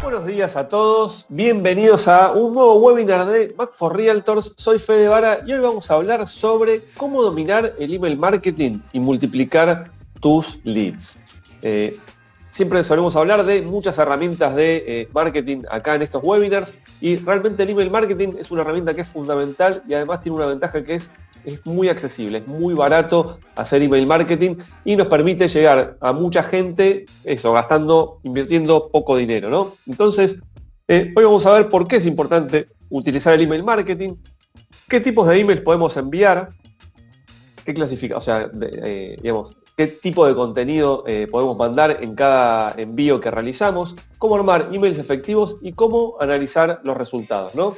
Buenos días a todos, bienvenidos a un nuevo webinar de Mac for Realtors. Soy Fede Vara y hoy vamos a hablar sobre cómo dominar el email marketing y multiplicar tus leads. Siempre solemos hablar de muchas herramientas de marketing acá en estos webinars y realmente el email marketing es una herramienta que es fundamental y además tiene una ventaja que es muy accesible, es muy barato hacer email marketing y nos permite llegar a mucha gente, invirtiendo poco dinero, ¿no? Entonces, hoy vamos a ver por qué es importante utilizar el email marketing, qué tipos de emails podemos enviar, qué clasifica, qué tipo de contenido podemos mandar en cada envío que realizamos, cómo armar emails efectivos y cómo analizar los resultados, ¿no?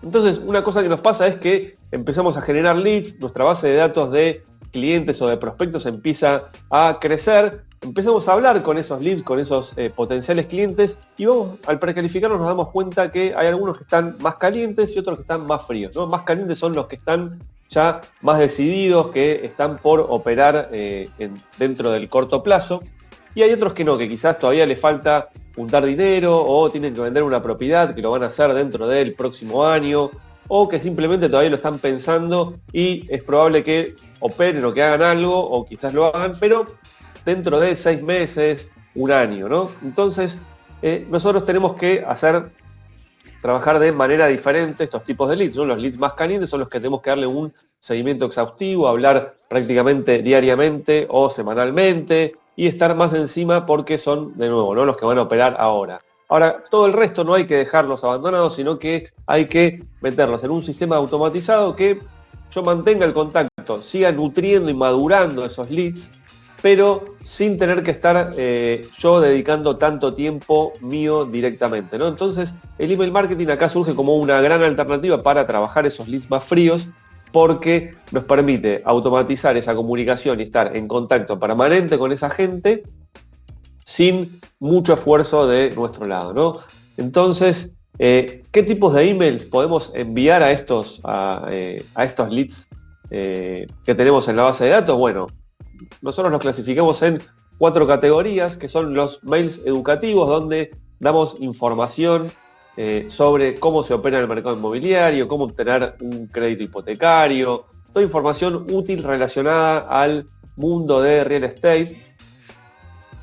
Entonces, una cosa que nos pasa es que empezamos a generar leads, nuestra base de datos de clientes o de prospectos empieza a crecer, empezamos a hablar con esos leads, con esos potenciales clientes y al precalificarnos nos damos cuenta que hay algunos que están más calientes y otros que están más fríos, ¿no? Más calientes son los que están ya más decididos, que están por operar dentro del corto plazo, y hay otros que no, que quizás todavía les falta juntar dinero o tienen que vender una propiedad que lo van a hacer dentro del próximo año o que simplemente todavía lo están pensando y es probable que operen o que hagan algo o quizás lo hagan, pero dentro de 6 meses, un año, ¿no? Entonces, nosotros tenemos que trabajar de manera diferente estos tipos de leads, ¿no? Los leads más calientes son los que tenemos que darle un seguimiento exhaustivo, hablar prácticamente diariamente o semanalmente y estar más encima porque son, de nuevo, ¿no?, los que van a operar ahora. Ahora, todo el resto no hay que dejarlos abandonados, sino que hay que meterlos en un sistema automatizado que yo mantenga el contacto, siga nutriendo y madurando esos leads, pero sin tener que estar yo dedicando tanto tiempo mío directamente, ¿no? Entonces, el email marketing acá surge como una gran alternativa para trabajar esos leads más fríos, porque nos permite automatizar esa comunicación y estar en contacto permanente con esa gente sin mucho esfuerzo de nuestro lado, ¿no? Entonces, ¿qué tipos de emails podemos enviar a estos leads que tenemos en la base de datos? Bueno, nosotros los clasificamos en 4 categorías, que son los mails educativos, donde damos información sobre cómo se opera en el mercado inmobiliario, cómo obtener un crédito hipotecario, toda información útil relacionada al mundo de real estate,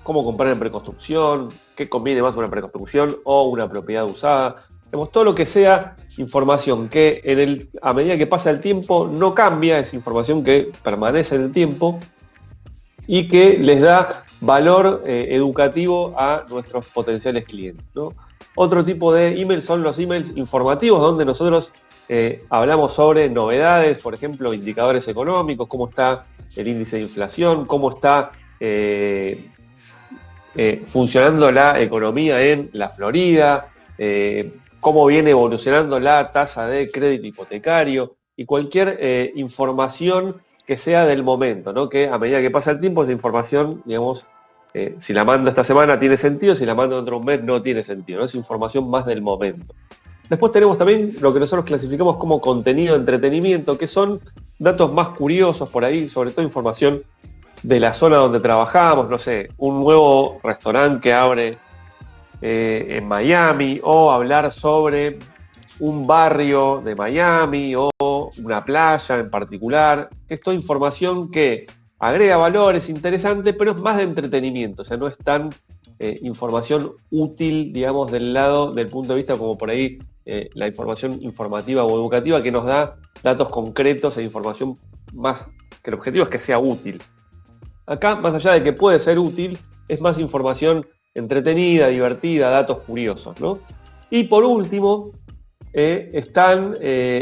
cómo comprar en preconstrucción, qué conviene más una preconstrucción o una propiedad usada. Todo lo que sea información que a medida que pasa el tiempo no cambia, es información que permanece en el tiempo y que les da valor educativo a nuestros potenciales clientes, ¿no? Otro tipo de emails son los emails informativos, donde nosotros hablamos sobre novedades, por ejemplo, indicadores económicos, cómo está el índice de inflación, cómo está funcionando la economía en la Florida, cómo viene evolucionando la tasa de crédito hipotecario y cualquier información que sea del momento, ¿no? Que a medida que pasa el tiempo esa información, digamos, si la mando esta semana tiene sentido, si la mando dentro de un mes no tiene sentido, ¿no? Es información más del momento. Después tenemos también lo que nosotros clasificamos como contenido de entretenimiento, que son datos más curiosos por ahí, sobre todo información de la zona donde trabajamos, no sé, un nuevo restaurante que abre en Miami, o hablar sobre un barrio de Miami o una playa en particular. Es toda información que agrega valor, es interesante, pero es más de entretenimiento, o sea, no es tan información útil, digamos, del punto de vista como por ahí la información informativa o educativa, que nos da datos concretos e información más, que el objetivo es que sea útil. Acá, más allá de que puede ser útil, es más información entretenida, divertida, datos curiosos, ¿no? Y por último, están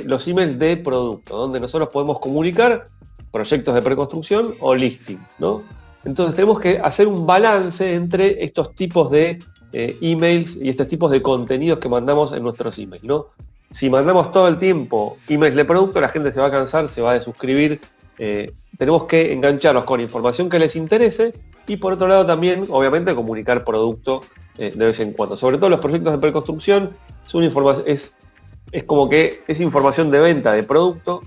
los emails de producto, donde nosotros podemos comunicar proyectos de preconstrucción o listings, ¿no? Entonces tenemos que hacer un balance entre estos tipos de emails y estos tipos de contenidos que mandamos en nuestros emails, ¿no? Si mandamos todo el tiempo emails de producto, la gente se va a cansar, se va a desuscribir. Tenemos que engancharlos con información que les interese y por otro lado también, obviamente, comunicar producto de vez en cuando. Sobre todo los proyectos de preconstrucción es como que es información de venta de producto,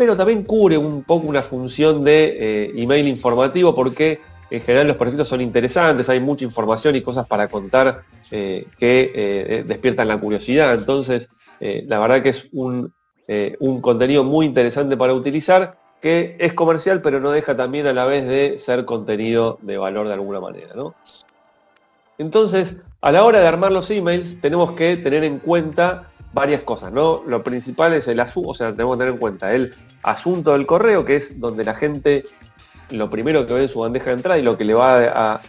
pero también cubre un poco una función de email informativo, porque en general los proyectos son interesantes, hay mucha información y cosas para contar que despiertan la curiosidad. Entonces, la verdad que es un contenido muy interesante para utilizar, que es comercial, pero no deja también a la vez de ser contenido de valor de alguna manera, ¿no? Entonces, a la hora de armar los emails, tenemos que tener en cuenta varias cosas, ¿no? Lo principal es el asunto, o sea, tenemos que tener en cuenta el asunto del correo, que es donde la gente lo primero que ve en su bandeja de entrada y lo que le va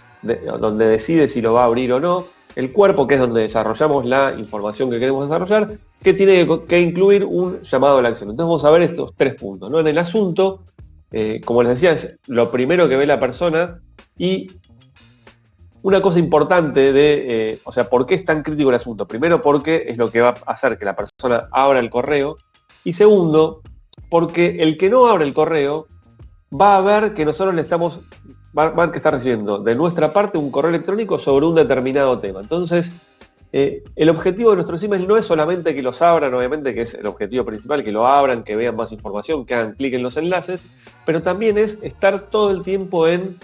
donde decide si lo va a abrir o no. El cuerpo, que es donde desarrollamos la información que queremos desarrollar, que tiene que incluir un llamado a la acción. Entonces vamos a ver estos 3 puntos, ¿no? En el asunto, como les decía, es lo primero que ve la persona, y una cosa importante o sea, ¿por qué es tan crítico el asunto? Primero, porque es lo que va a hacer que la persona abra el correo, y segundo, porque el que no abre el correo va a ver que nosotros va a ver que está recibiendo de nuestra parte un correo electrónico sobre un determinado tema. Entonces, el objetivo de nuestros emails no es solamente que los abran, obviamente que es el objetivo principal, que lo abran, que vean más información, que hagan clic en los enlaces, pero también es estar todo el tiempo en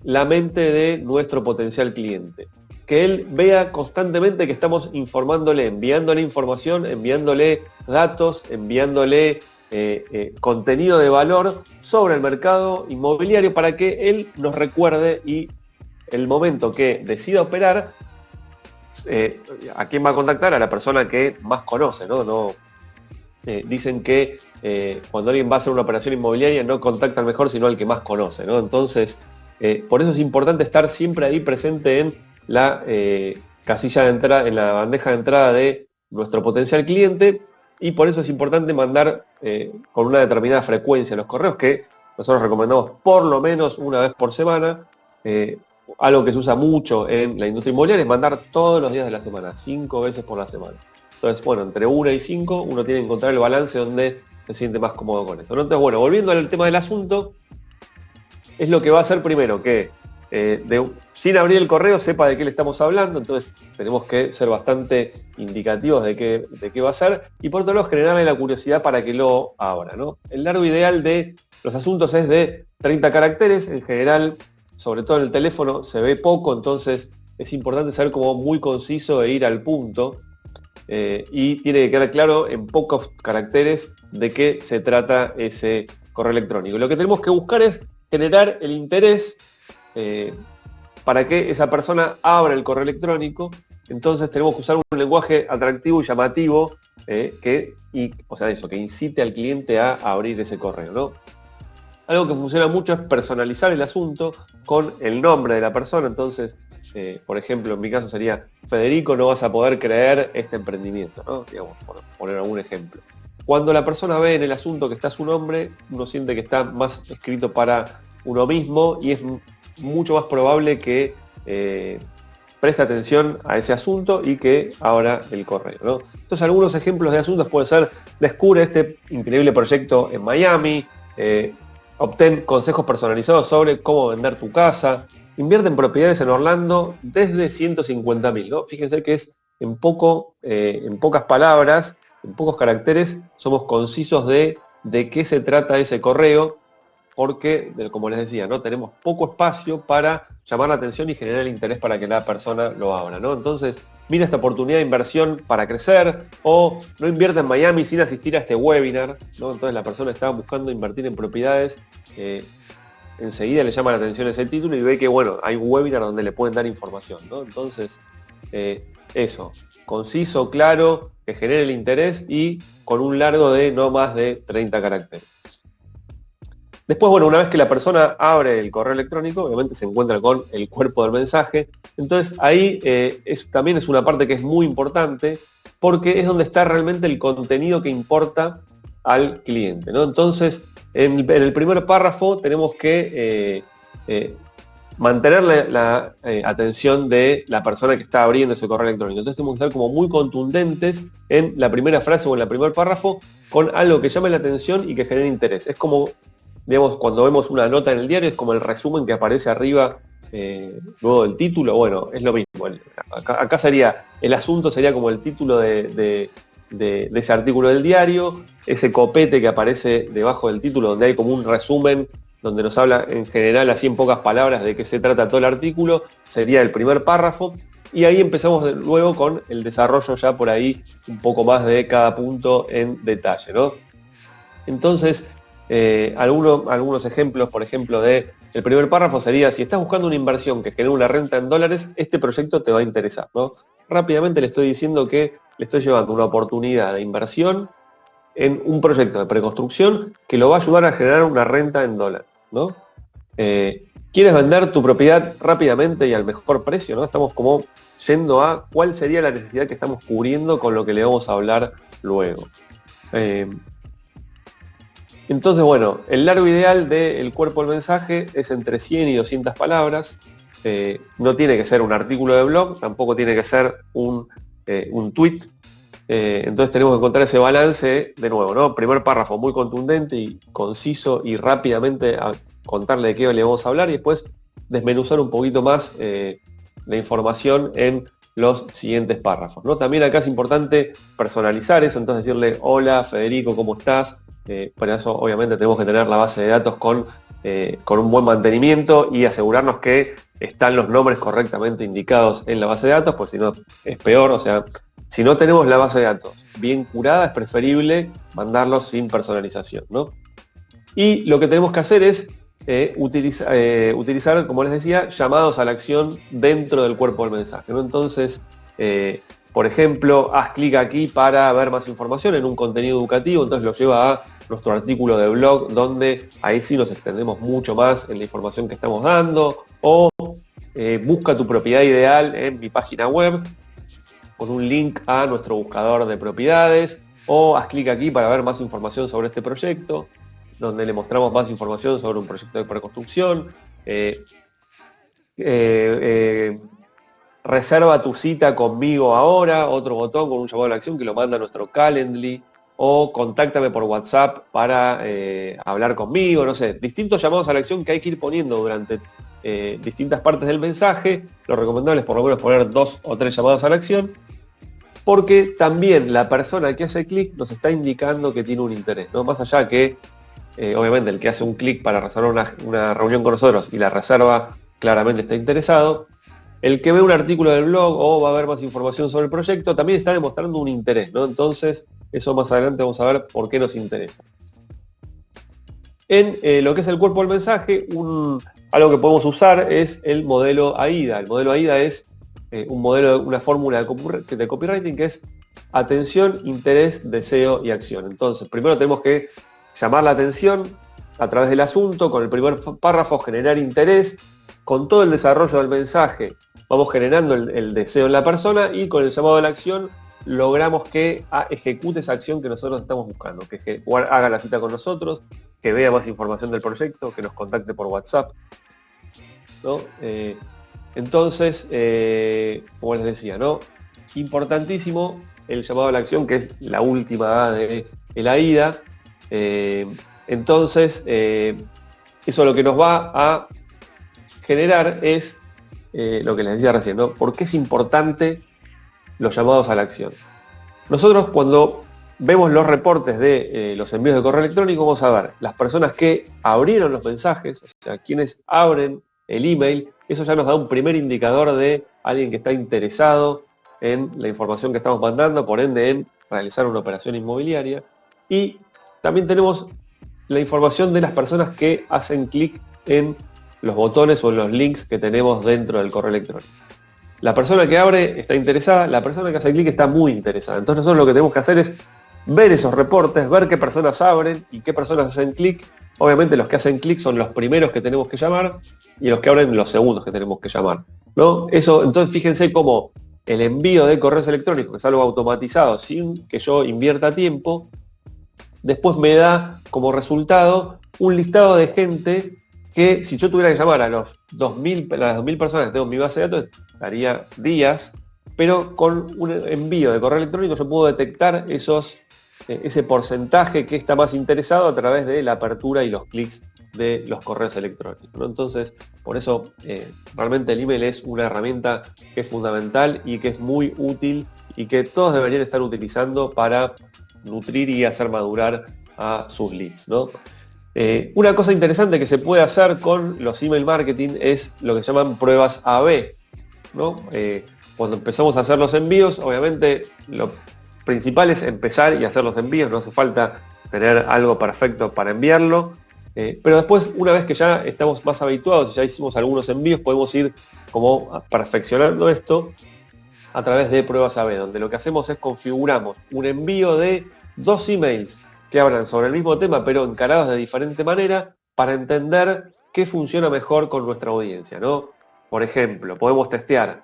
la mente de nuestro potencial cliente. Que él vea constantemente que estamos informándole, enviándole información, enviándole datos, enviándole contenido de valor sobre el mercado inmobiliario, para que él nos recuerde, y el momento que decida operar, ¿a quién va a contactar? A la persona que más conoce, ¿no? Dicen que cuando alguien va a hacer una operación inmobiliaria no contacta al mejor, sino al que más conoce, ¿no? Entonces, por eso es importante estar siempre ahí presente en la casilla de entrada, en la bandeja de entrada de nuestro potencial cliente. Y por eso es importante mandar con una determinada frecuencia los correos, que nosotros recomendamos por lo menos una vez por semana. Algo que se usa mucho en la industria inmobiliaria es mandar todos los días de la semana, 5 veces por la semana. Entonces, bueno, entre 1 y 5 uno tiene que encontrar el balance donde se siente más cómodo con eso, ¿no? Entonces, bueno, volviendo al tema del asunto, es lo que va a hacer primero que sin abrir el correo sepa de qué le estamos hablando. Entonces tenemos que ser bastante indicativos de qué va a ser, y por otro lado generarle la curiosidad para que lo abra, ¿no? El largo ideal de los asuntos es de 30 caracteres, en general, sobre todo en el teléfono, se ve poco, entonces es importante ser como muy conciso e ir al punto, y tiene que quedar claro en pocos caracteres de qué se trata ese correo electrónico. Lo que tenemos que buscar es generar el interés para que esa persona abra el correo electrónico. Entonces tenemos que usar un lenguaje atractivo y llamativo, que incite al cliente a abrir ese correo, ¿no? Algo que funciona mucho es personalizar el asunto con el nombre de la persona. Entonces, por ejemplo, en mi caso sería: Federico, no vas a poder creer este emprendimiento, ¿no? Digamos, por poner algún ejemplo. Cuando la persona ve en el asunto que está su nombre, uno siente que está más escrito para uno mismo, y es mucho más probable que preste atención a ese asunto y que abra el correo, ¿no? Entonces, algunos ejemplos de asuntos pueden ser: descubre este increíble proyecto en Miami, obtén consejos personalizados sobre cómo vender tu casa, invierte en propiedades en Orlando desde 150.000, ¿no? Fíjense que es en pocas palabras, en pocos caracteres, somos concisos de qué se trata ese correo, porque, como les decía, ¿no? Tenemos poco espacio para llamar la atención y generar el interés para que la persona lo abra, ¿no? Entonces, mira esta oportunidad de inversión para crecer, o no invierta en Miami sin asistir a este webinar, ¿no? Entonces la persona estaba buscando invertir en propiedades, enseguida le llama la atención ese título y ve que, bueno, hay un webinar donde le pueden dar información, ¿no? Entonces, eso, conciso, claro, que genere el interés y con un largo de no más de 30 caracteres. Después, bueno, una vez que la persona abre el correo electrónico, obviamente se encuentra con el cuerpo del mensaje. Entonces ahí también es una parte que es muy importante, porque es donde está realmente el contenido que importa al cliente, ¿no? Entonces, en el primer párrafo tenemos que mantener la atención de la persona que está abriendo ese correo electrónico. Entonces tenemos que ser como muy contundentes en la primera frase o en el primer párrafo, con algo que llame la atención y que genere interés. Es como, digamos, cuando vemos una nota en el diario, es como el resumen que aparece arriba luego del título. Bueno, es lo mismo. Acá sería, el asunto sería como el título de de ese artículo del diario, ese copete que aparece debajo del título, donde hay como un resumen, donde nos habla en general así en pocas palabras de qué se trata todo el artículo, sería el primer párrafo, y ahí empezamos luego con el desarrollo ya por ahí un poco más de cada punto en detalle, ¿no? Entonces, algunos ejemplos, por ejemplo, de el primer párrafo sería: si estás buscando una inversión que genere una renta en dólares, este proyecto te va a interesar, ¿no? Rápidamente le estoy diciendo que le estoy llevando una oportunidad de inversión en un proyecto de preconstrucción que lo va a ayudar a generar una renta en dólares, ¿no? ¿Quieres vender tu propiedad rápidamente y al mejor precio, ¿no? Estamos como yendo a cuál sería la necesidad que estamos cubriendo con lo que le vamos a hablar luego. Entonces, bueno, el largo ideal del cuerpo del mensaje es entre 100 y 200 palabras. No tiene que ser un artículo de blog, tampoco tiene que ser un tweet. Entonces tenemos que encontrar ese balance de nuevo, ¿no? Primer párrafo muy contundente y conciso y rápidamente a contarle de qué le vamos a hablar, y después desmenuzar un poquito más la información en los siguientes párrafos, ¿no? También acá es importante personalizar eso, entonces decirle: hola Federico, ¿cómo estás? Para eso obviamente tenemos que tener la base de datos con un buen mantenimiento y asegurarnos que están los nombres correctamente indicados en la base de datos, pues si no es peor. O sea, si no tenemos la base de datos bien curada, es preferible mandarlos sin personalización, ¿no? Y lo que tenemos que hacer es utilizar, como les decía, llamados a la acción dentro del cuerpo del mensaje, ¿no? Entonces, por ejemplo, haz clic aquí para ver más información en un contenido educativo, entonces lo lleva a nuestro artículo de blog, donde ahí sí nos extendemos mucho más en la información que estamos dando, o busca tu propiedad ideal en mi página web, con un link a nuestro buscador de propiedades, o haz clic aquí para ver más información sobre este proyecto, donde le mostramos más información sobre un proyecto de preconstrucción. Reserva tu cita conmigo ahora, otro botón con un llamado a la acción que lo manda a nuestro Calendly, o contáctame por WhatsApp para hablar conmigo, no sé, distintos llamados a la acción que hay que ir poniendo durante distintas partes del mensaje. Lo recomendable es por lo menos poner 2 o 3 llamados a la acción, porque también la persona que hace clic nos está indicando que tiene un interés, ¿no? Más allá que, obviamente, el que hace un clic para reservar una reunión con nosotros y la reserva claramente está interesado, el que ve un artículo del blog o va a ver más información sobre el proyecto también está demostrando un interés, ¿no? Entonces, eso más adelante vamos a ver por qué nos interesa. En lo que es el cuerpo del mensaje, algo que podemos usar es el modelo AIDA. El modelo AIDA es una fórmula de copywriting que es atención, interés, deseo y acción. Entonces, primero tenemos que llamar la atención a través del asunto, con el primer párrafo generar interés, con todo el desarrollo del mensaje vamos generando el deseo en la persona, y con el llamado a la acción logramos que ejecute esa acción que nosotros estamos buscando, que haga la cita con nosotros, que vea más información del proyecto, que nos contacte por WhatsApp, ¿no? Entonces, como les decía, ¿no? Importantísimo el llamado a la acción, que es la última A de la AIDA. Entonces, eso lo que nos va a generar es lo que les decía recién, ¿no? ¿Por qué es importante los llamados a la acción? Nosotros, cuando vemos los reportes de los envíos de correo electrónico, vamos a ver las personas que abrieron los mensajes, o sea, quienes abren el email. Eso ya nos da un primer indicador de alguien que está interesado en la información que estamos mandando, por ende en realizar una operación inmobiliaria. Y también tenemos la información de las personas que hacen clic en los botones o en los links que tenemos dentro del correo electrónico. La persona que abre está interesada, la persona que hace clic está muy interesada. Entonces nosotros lo que tenemos que hacer es ver esos reportes, ver qué personas abren y qué personas hacen clic. Obviamente los que hacen clic son los primeros que tenemos que llamar, y los que abren los segundos que tenemos que llamar, ¿no? Eso, entonces fíjense cómo el envío de correos electrónicos, que es algo automatizado sin que yo invierta tiempo, después me da como resultado un listado de gente que, si yo tuviera que llamar a las 2.000 personas que tengo en mi base de datos, daría días, pero con un envío de correo electrónico yo puedo detectar ese porcentaje que está más interesado a través de la apertura y los clics de los correos electrónicos, ¿no? Entonces, por eso realmente el email es una herramienta que es fundamental y que es muy útil y que todos deberían estar utilizando para nutrir y hacer madurar a sus leads, ¿no? Una cosa interesante que se puede hacer con los email marketing es lo que se llaman pruebas A/B, ¿no? Cuando empezamos a hacer los envíos, obviamente lo principal es empezar y hacer los envíos, no hace falta tener algo perfecto para enviarlo, pero después, una vez que ya estamos más habituados y ya hicimos algunos envíos, podemos ir como perfeccionando esto a través de pruebas A/B, donde lo que hacemos es configuramos un envío de 2 emails que hablan sobre el mismo tema, pero encarados de diferente manera, para entender qué funciona mejor con nuestra audiencia, ¿no? Por ejemplo, podemos testear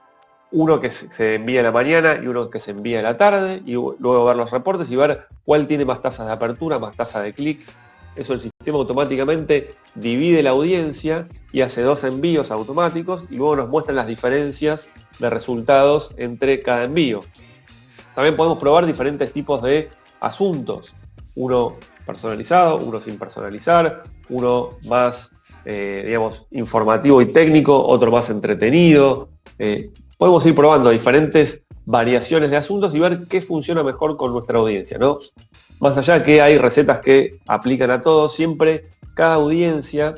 uno que se envía a la mañana y uno que se envía a la tarde, y luego ver los reportes y ver cuál tiene más tasas de apertura, más tasa de clic. Eso el sistema automáticamente divide la audiencia y hace 2 envíos automáticos y luego nos muestran las diferencias de resultados entre cada envío. También podemos probar diferentes tipos de asuntos. Uno personalizado, uno sin personalizar, uno más, informativo y técnico, otro más entretenido. Podemos ir probando diferentes variaciones de asuntos y ver qué funciona mejor con nuestra audiencia, ¿no? Más allá de que hay recetas que aplican a todos, siempre cada audiencia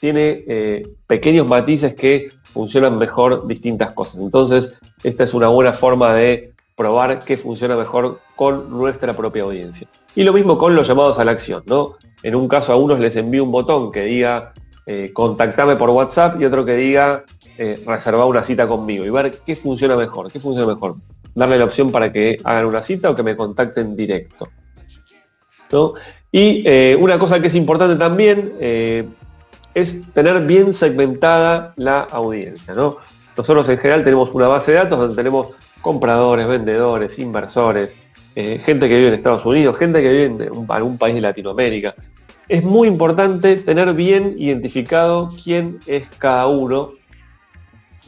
tiene pequeños matices que funcionan mejor distintas cosas. Entonces, esta es una buena forma de probar qué funciona mejor con nuestra propia audiencia. Y lo mismo con los llamados a la acción, ¿no? En un caso a unos les envío un botón que diga contactame por WhatsApp y otro que diga reservar una cita conmigo y ver qué funciona mejor, darle la opción para que hagan una cita o que me contacten directo, ¿no? Y una cosa que es importante también es tener bien segmentada la audiencia, ¿no? Nosotros en general tenemos una base de datos donde tenemos compradores, vendedores, inversores, gente que vive en Estados Unidos, gente que vive en algún país de Latinoamérica. Es muy importante tener bien identificado quién es cada uno,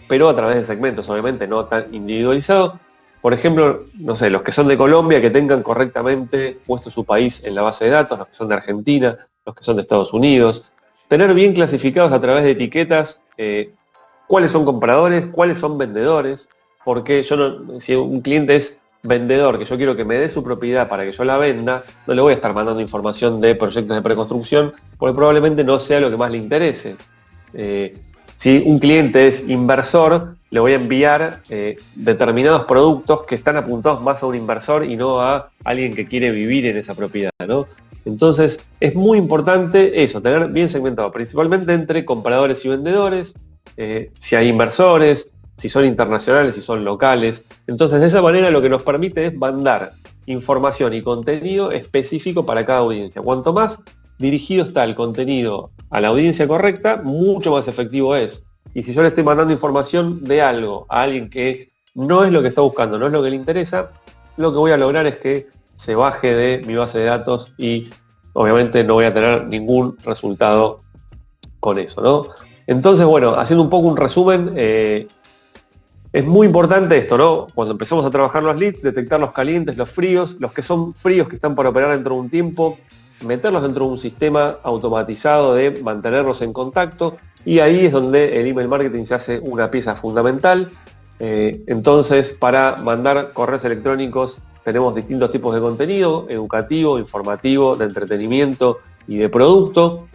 pero a través de segmentos, obviamente, no tan individualizados. Por ejemplo, no sé, los que son de Colombia, que tengan correctamente puesto su país en la base de datos, los que son de Argentina, los que son de Estados Unidos. Tener bien clasificados a través de etiquetas cuáles son compradores, cuáles son vendedores, porque si un cliente es vendedor, que yo quiero que me dé su propiedad para que yo la venda, no le voy a estar mandando información de proyectos de preconstrucción, porque probablemente no sea lo que más le interese. Si un cliente es inversor, le voy a enviar determinados productos que están apuntados más a un inversor y no a alguien que quiere vivir en esa propiedad, ¿no? Entonces es muy importante eso, tener bien segmentado, principalmente entre compradores y vendedores, si hay inversores, si son internacionales, si son locales. Entonces de esa manera lo que nos permite es mandar información y contenido específico para cada audiencia. Cuanto más dirigido está el contenido a la audiencia correcta, mucho más efectivo es. Y si yo le estoy mandando información de algo a alguien que no es lo que está buscando, no es lo que le interesa, lo que voy a lograr es que se baje de mi base de datos y obviamente no voy a tener ningún resultado con eso, ¿no? Entonces, bueno, haciendo un poco un resumen, es muy importante esto, ¿no? Cuando empezamos a trabajar los leads, detectar los calientes, los fríos, los que son fríos que están por operar dentro de un tiempo, meterlos dentro de un sistema automatizado de mantenerlos en contacto, y ahí es donde el email marketing se hace una pieza fundamental. Entonces, para mandar correos electrónicos tenemos distintos tipos de contenido: educativo, informativo, de entretenimiento y de producto.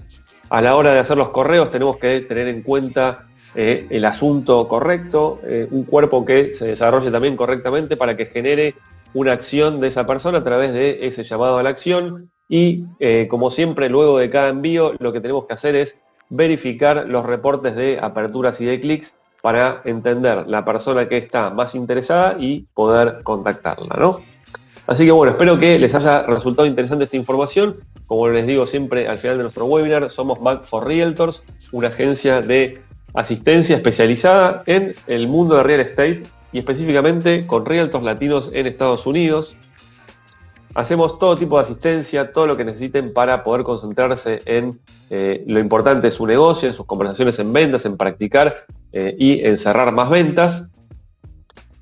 A la hora de hacer los correos tenemos que tener en cuenta el asunto correcto, un cuerpo que se desarrolle también correctamente para que genere una acción de esa persona a través de ese llamado a la acción. Y como siempre, luego de cada envío, lo que tenemos que hacer es verificar los reportes de aperturas y de clics para entender la persona que está más interesada y poder contactarla, ¿no? Así que bueno, espero que les haya resultado interesante esta información. Como les digo siempre al final de nuestro webinar, somos Back4Realtors, una agencia de asistencia especializada en el mundo de real estate y específicamente con realtors latinos en Estados Unidos. Hacemos todo tipo de asistencia, todo lo que necesiten para poder concentrarse en lo importante de su negocio, en sus conversaciones en ventas, en practicar y en cerrar más ventas.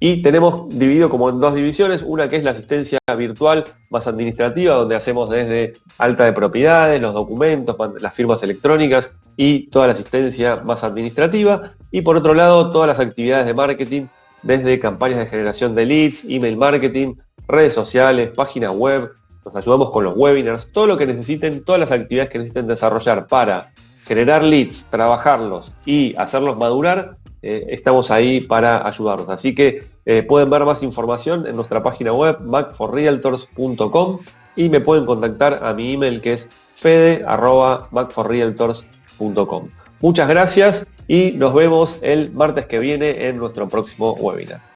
Y tenemos dividido como en 2 divisiones, una que es la asistencia virtual más administrativa, donde hacemos desde alta de propiedades, los documentos, las firmas electrónicas y toda la asistencia más administrativa. Y por otro lado, todas las actividades de marketing desde campañas de generación de leads, email marketing, redes sociales, página web. Nos ayudamos con los webinars, todo lo que necesiten, todas las actividades que necesiten desarrollar para generar leads, trabajarlos y hacerlos madurar. Estamos ahí para ayudarlos. Así que pueden ver más información en nuestra página web macforrealtors.com y me pueden contactar a mi email que es fede@macforrealtors.com. Muchas gracias y nos vemos el martes que viene en nuestro próximo webinar.